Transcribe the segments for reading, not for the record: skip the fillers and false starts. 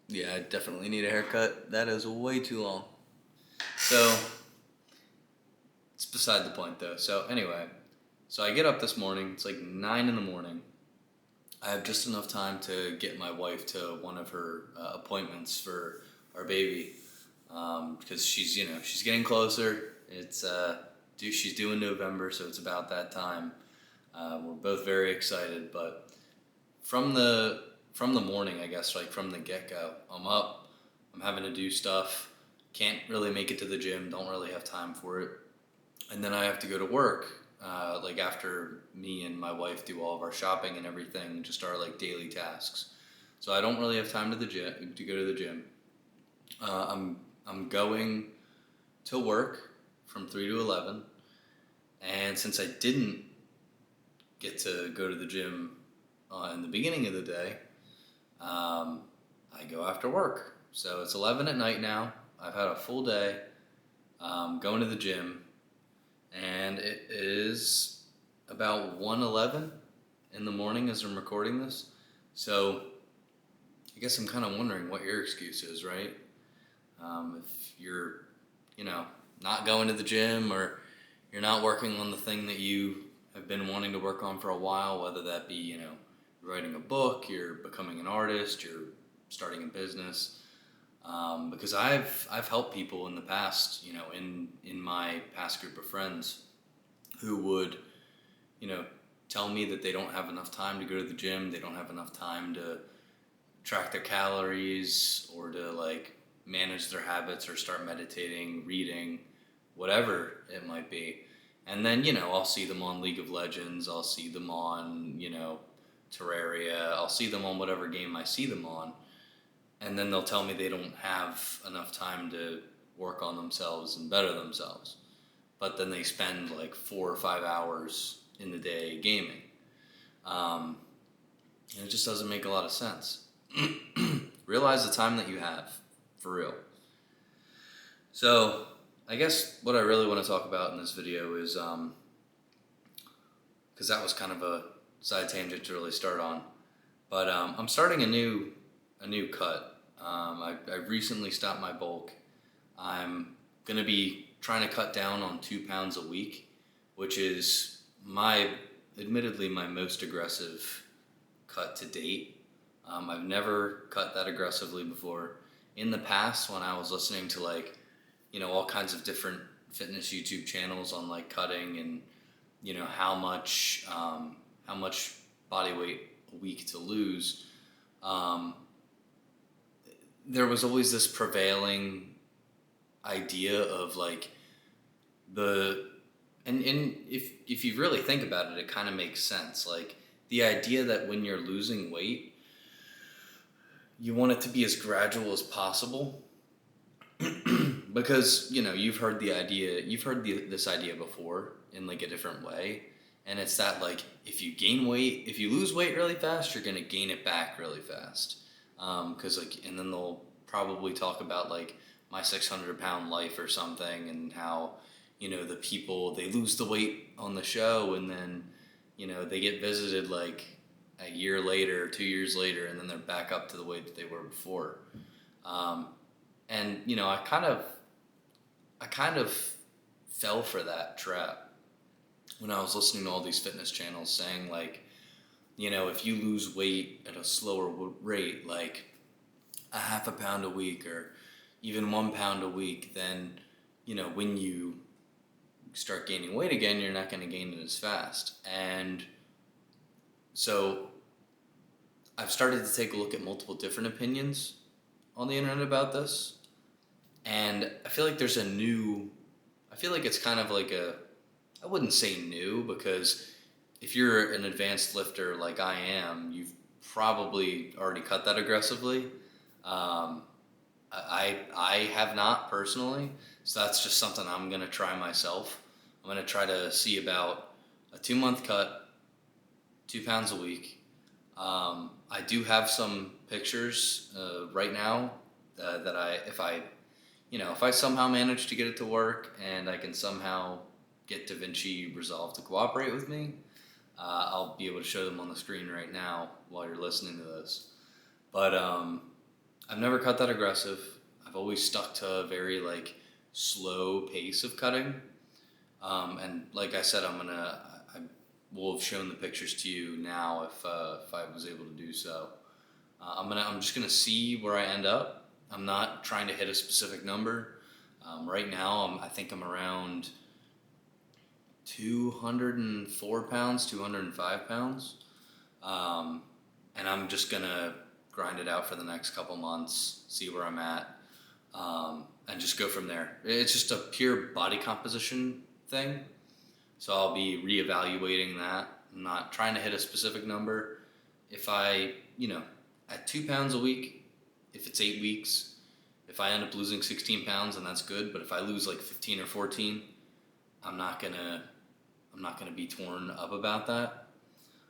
Yeah, I definitely need a haircut. That is way too long. So, it's beside the point though. So, anyway, so I get up this morning. It's like 9 in the morning. I have just enough time to get my wife to one of her appointments for our baby. Because she's getting closer. She's due in November, so it's about that time. We're both very excited, but from the from the morning, I guess, like from the get go, I'm up. I'm having to do stuff. Can't really make it to the gym. Don't really have time for it. And then I have to go to work. Like after me and my wife do all of our shopping and everything, just our like daily tasks. So I don't really have time to go to the gym. I'm going to work from 3 to 11, and since I didn't get to go to the gym in the beginning of the day, I go after work. So it's 11 at night now. I've had a full day going to the gym, and it is about 1:11 in the morning as I'm recording this. So I guess I'm kind of wondering what your excuse is, right? If you're, not going to the gym, or you're not working on the thing that you have been wanting to work on for a while, whether that be, writing a book, you're becoming an artist, you're starting a business. Because I've helped people in the past, in my past group of friends who would, you know, tell me that they don't have enough time to go to the gym, they don't have enough time to track their calories or to like manage their habits or start meditating, reading, whatever it might be. And then, I'll see them on League of Legends, I'll see them on, Terraria, I'll see them on whatever game I see them on. And then they'll tell me they don't have enough time to work on themselves and better themselves. But then they spend like 4 or 5 hours in the day gaming. And it just doesn't make a lot of sense. Realize the time that you have, for real. So, I guess what I really want to talk about in this video is, because that was kind of a side tangent to really start on. But I'm starting a new cut. I recently stopped my bulk. I'm gonna be trying to cut down on 2 pounds a week, which is admittedly my most aggressive cut to date. I've never cut that aggressively before. In the past, when I was listening to all kinds of different fitness YouTube channels on like cutting and how much body weight a week to lose, there was always this prevailing idea of like and if you really think about it, it kind of makes sense. Like the idea that when you're losing weight, you want it to be as gradual as possible. Because you've heard this idea before in like a different way, and it's that like if you lose weight really fast, you're gonna gain it back really fast. Because and then they'll probably talk about like my 600-pound life or something, and how the people, they lose the weight on the show, and then they get visited like a year later, 2 years later, and then they're back up to the weight that they were before. And I kind of fell for that trap when I was listening to all these fitness channels saying like, if you lose weight at a slower rate, like a half a pound a week or even 1 pound a week, then, when you start gaining weight again, you're not going to gain it as fast. And so I've started to take a look at multiple different opinions on the internet about this. And I feel like it's kind of like I wouldn't say new, because if you're an advanced lifter like I am, you've probably already cut that aggressively. I have not personally, so that's just something I'm going to try myself. I'm going to try to see about a 2-month cut, 2 pounds a week. I do have some pictures right now that if I somehow manage to get it to work and I can somehow get DaVinci Resolve to cooperate with me, I'll be able to show them on the screen right now while you're listening to this. But I've never cut that aggressive. I've always stuck to a very like slow pace of cutting. And like I said, I will have shown the pictures to you now if I was able to do so. I'm just gonna see where I end up. I'm not trying to hit a specific number. Right now, I think I'm around 204 pounds, 205 pounds. And I'm just gonna grind it out for the next couple months, see where I'm at, and just go from there. It's just a pure body composition thing. So I'll be reevaluating that. I'm not trying to hit a specific number. If I, at 2 pounds a week, if it's 8 weeks, if I end up losing 16 pounds, then that's good. But if I lose like 15 or 14, I'm not gonna be torn up about that.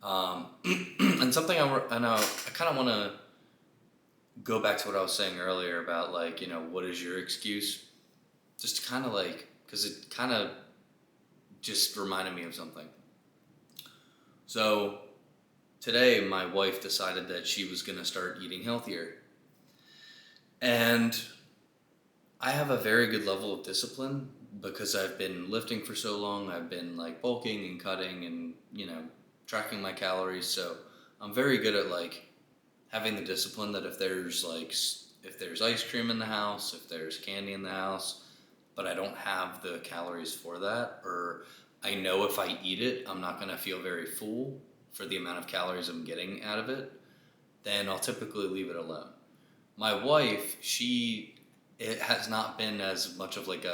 And something I kind of want to go back to what I was saying earlier about like, what is your excuse? Just kind of like, because it kind of just reminded me of something. So today my wife decided that she was going to start eating healthier. And I have a very good level of discipline because I've been lifting for so long. I've been like bulking and cutting and, tracking my calories. So I'm very good at like having the discipline that if there's ice cream in the house, if there's candy in the house, but I don't have the calories for that, or I know if I eat it, I'm not going to feel very full for the amount of calories I'm getting out of it, then I'll typically leave it alone. My wife, it has not been as much of like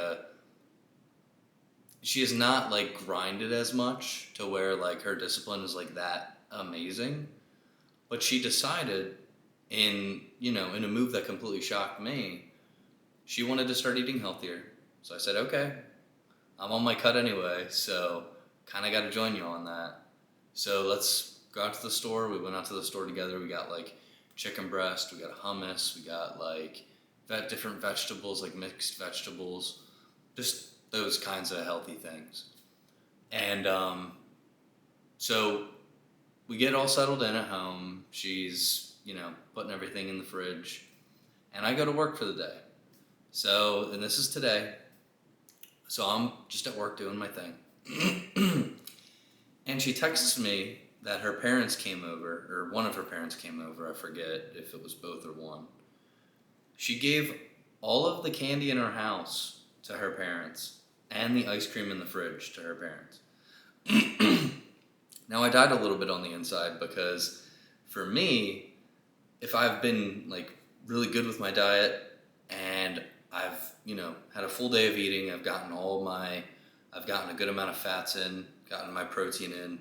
she has not like grinded as much to where like her discipline is like that amazing, but she decided in a move that completely shocked me, she wanted to start eating healthier. So I said, okay, I'm on my cut anyway, so kind of got to join you on that. So let's go out to the store. We went out to the store together. We got like chicken breast, we got hummus, we got like different vegetables, like mixed vegetables, just those kinds of healthy things. And so we get all settled in at home. She's, putting everything in the fridge. And I go to work for the day. So, and this is today. So I'm just at work doing my thing. And she texts me that her parents came over, or one of her parents came over. I forget if it was both or one. She gave all of the candy in her house to her parents and the ice cream in the fridge to her parents. Now, I died a little bit on the inside because for me, if I've been like really good with my diet and I've, had a full day of eating, I've gotten a good amount of fats in, gotten my protein in,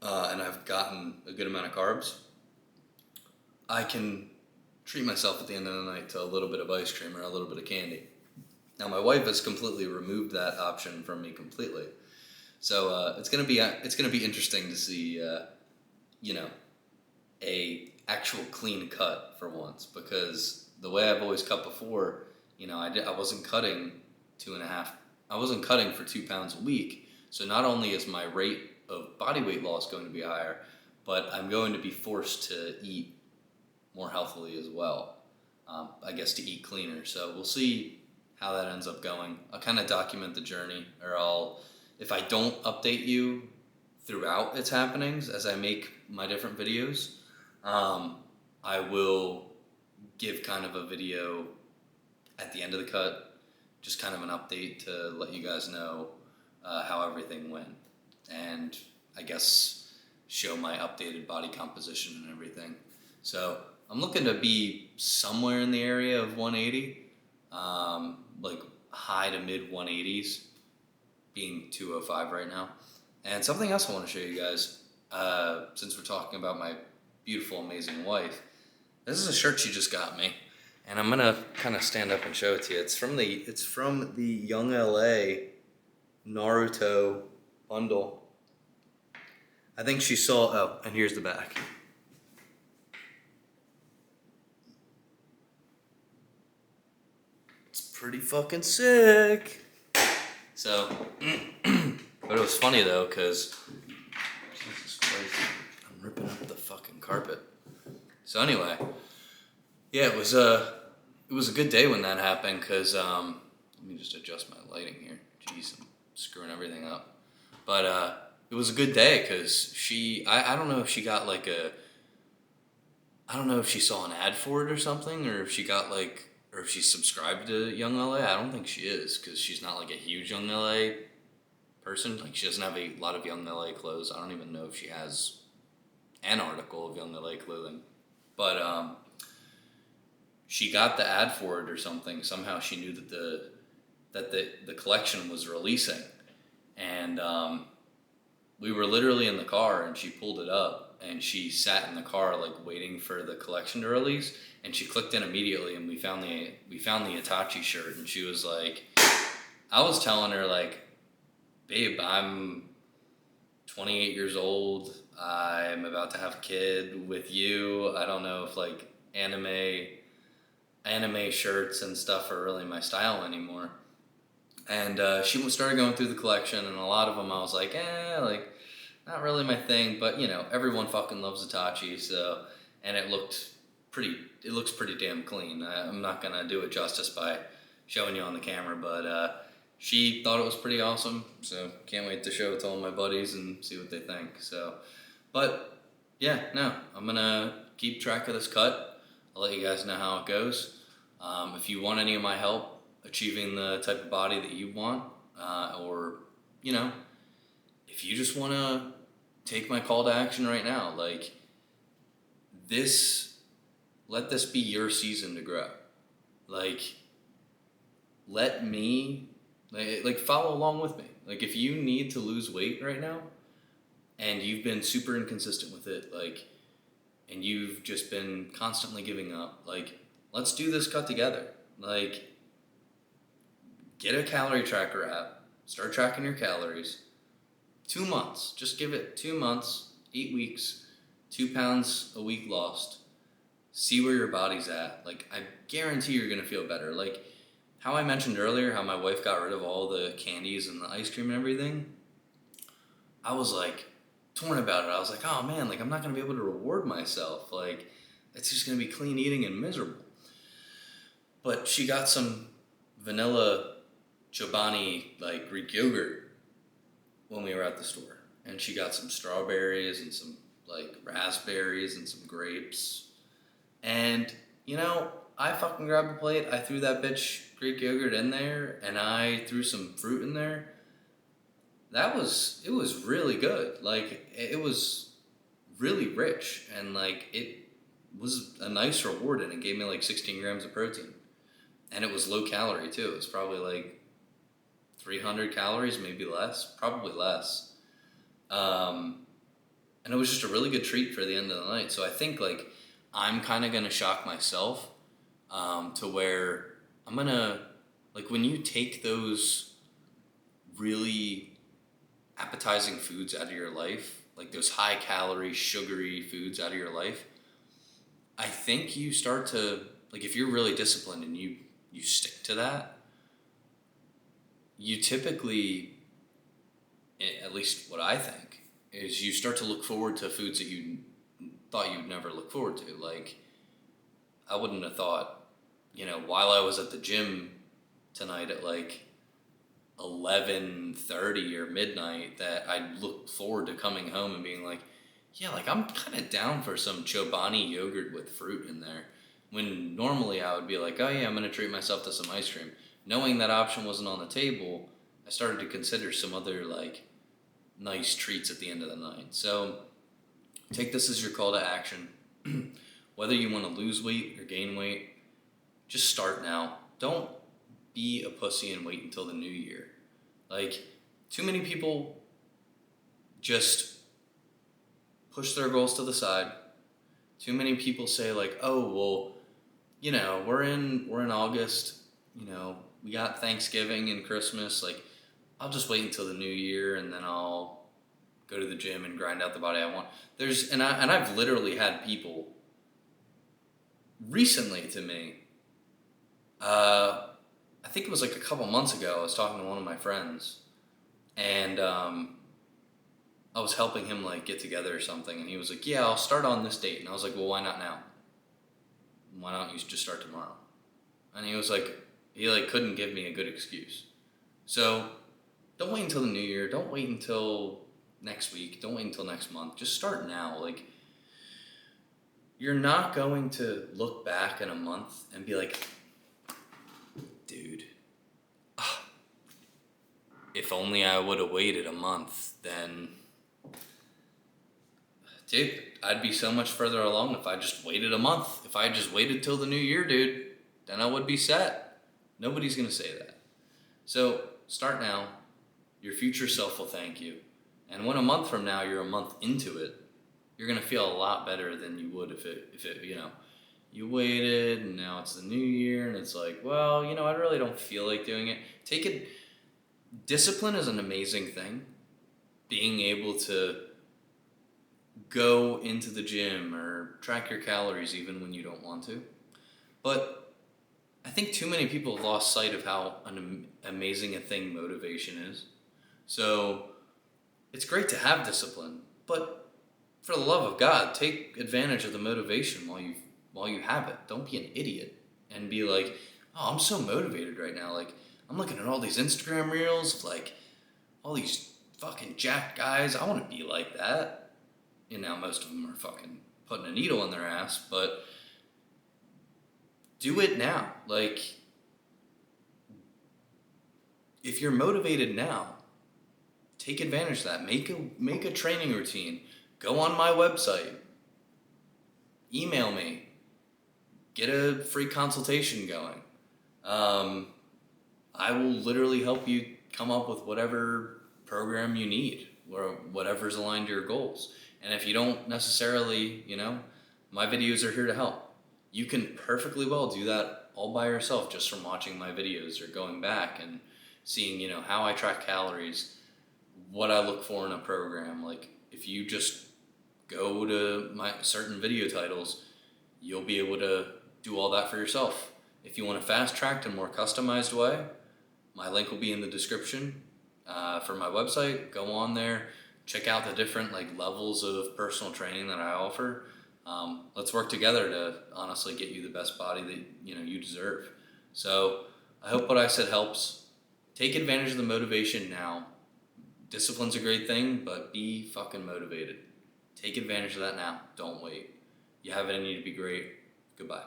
and I've gotten a good amount of carbs, I can treat myself at the end of the night to a little bit of ice cream or a little bit of candy. Now, my wife has completely removed that option from me completely. So it's gonna be interesting to see, a actual clean cut for once, because the way I've always cut before, I wasn't cutting I wasn't cutting for 2 pounds a week. So not only is my rate of body weight loss going to be higher, but I'm going to be forced to eat more healthily as well. I guess to eat cleaner. So we'll see how that ends up going. I'll kind of document the journey, or if I don't update you throughout its happenings as I make my different videos, I will give kind of a video at the end of the cut, just kind of an update to let you guys know how everything went, and I guess show my updated body composition and everything. So I'm looking to be somewhere in the area of 180, like high to mid 180s, being 205 right now. And something else I want to show you guys, since we're talking about my beautiful, amazing wife. This is a shirt she just got me, and I'm gonna kind of stand up and show it to you. It's from the Young LA Naruto bundle. I think she saw. Oh, and here's the back. It's pretty fucking sick. So, but it was funny though, because Jesus Christ, I'm ripping up the fucking carpet. So anyway, Yeah, it was a good day when that happened because let me just adjust my lighting here. Jeez, I'm screwing everything up. But it was a good day because I don't know if she got like I don't know if she saw an ad for it or something, or if she got like, or if she subscribed to Young LA. I don't think she is because she's not like a huge Young LA person. Like she doesn't have a lot of Young LA clothes. I don't even know if she has an article of Young LA clothing, but she got the ad for it or something. Somehow she knew that the collection was releasing, and we were literally in the car, and she pulled it up, and she sat in the car like waiting for the collection to release, and she clicked in immediately, and we found the Itachi shirt, and she was like, I was telling her like, babe, I'm 28 years old. I'm about to have a kid with you. I don't know if like anime shirts and stuff are really my style anymore. And she started going through the collection, and a lot of them I was like, like, not really my thing, but you know, everyone fucking loves Itachi, so, and it looks pretty damn clean. I'm not gonna do it justice by showing you on the camera, but she thought it was pretty awesome, so can't wait to show it to all my buddies and see what they think. So, but yeah, no, I'm gonna keep track of this cut. I'll let you guys know how it goes. If you want any of my help achieving the type of body that you want, or you know, if you just want to take my call to action right now, like this, let this be your season to grow. Like, let me, like follow along with me. Like, if you need to lose weight right now, and you've been super inconsistent with it, like, and you've just been constantly giving up, like, let's do this cut together. Like, get a calorie tracker app, start tracking your calories. 2 months, just give it 2 months, 8 weeks, 2 pounds a week lost. See where your body's at. Like, I guarantee you're gonna feel better. Like, how I mentioned earlier, how my wife got rid of all the candies and the ice cream and everything, I was like torn about it. I was like, oh man, like I'm not gonna be able to reward myself. Like, it's just gonna be clean eating and miserable. But she got some vanilla Chobani like Greek yogurt when we were at the store, and she got some strawberries and some like raspberries and some grapes, and you know, I fucking grabbed a plate, I threw that bitch Greek yogurt in there, and I threw some fruit in there. It was really good. Like, it was really rich, and like it was a nice reward, and it gave me like 16 grams of protein, and it was low calorie too. It was probably like 300 calories, maybe less, probably less. And it was just a really good treat for the end of the night. So I think like I'm kind of gonna shock myself, to where I'm gonna, like, when you take those really appetizing foods out of your life, like those high calorie, sugary foods out of your life, I think you start to, like, if you're really disciplined and you stick to that, you typically, at least what I think, is you start to look forward to foods that you thought you'd never look forward to. Like, I wouldn't have thought, you know, while I was at the gym tonight at like 11:30 or midnight, that I'd look forward to coming home and being like, yeah, like I'm kind of down for some Chobani yogurt with fruit in there. When normally I would be like, oh yeah, I'm gonna treat myself to some ice cream. Knowing that option wasn't on the table, I started to consider some other like nice treats at the end of the night. So take this as your call to action. Whether you want to lose weight or gain weight, just start now. Don't be a pussy and wait until the new year. Like, too many people just push their goals to the side. Too many people say like, oh, well, you know, we're in August, you know, we got Thanksgiving and Christmas, like, I'll just wait until the new year and then I'll go to the gym and grind out the body I want. I've literally had people recently to me, I think it was like a couple months ago, I was talking to one of my friends, and I was helping him like get together or something, and he was like, yeah, I'll start on this date. And I was like, well, why not now? why don't you just start tomorrow? And he was like, he like couldn't give me a good excuse. So don't wait until the new year. Don't wait until next week. Don't wait until next month. Just start now. Like, you're not going to look back in a month and be like, dude, if only I would have waited a month, then, dude, I'd be so much further along if I just waited a month. If I just waited till the new year, dude, then I would be set. Nobody's going to say that. So start now. Your future self will thank you. And when a month from now you're a month into it, you're going to feel a lot better than you would if it, you know, you waited and now it's the new year and it's like, well, you know, I really don't feel like doing it. Take it. Discipline is an amazing thing. Being able to go into the gym or track your calories even when you don't want to. But I think too many people have lost sight of how amazing a thing motivation is. So it's great to have discipline, but for the love of God, take advantage of the motivation while you have it. Don't be an idiot and be like, oh, I'm so motivated right now. Like, I'm looking at all these Instagram reels of like all these fucking jacked guys. I want to be like that. You know, most of them are fucking putting a needle in their ass, but do it now. Like, if you're motivated now, take advantage of that. Make a training routine. Go on my website. Email me. Get a free consultation going. I will literally help you come up with whatever program you need or whatever's aligned to your goals. And if you don't necessarily, you know, my videos are here to help. You can perfectly well do that all by yourself just from watching my videos or going back and seeing, you know, how I track calories, what I look for in a program. Like, if you just go to my certain video titles, you'll be able to do all that for yourself. If you want a fast-tracked and more customized way, my link will be in the description for my website. Go on there, check out the different like levels of personal training that I offer. Let's work together to honestly get you the best body that you deserve. So I hope what I said helps. Take advantage of the motivation now. Discipline's a great thing, but be fucking motivated. Take advantage of that now. Don't wait. You have it in you to be great. Goodbye.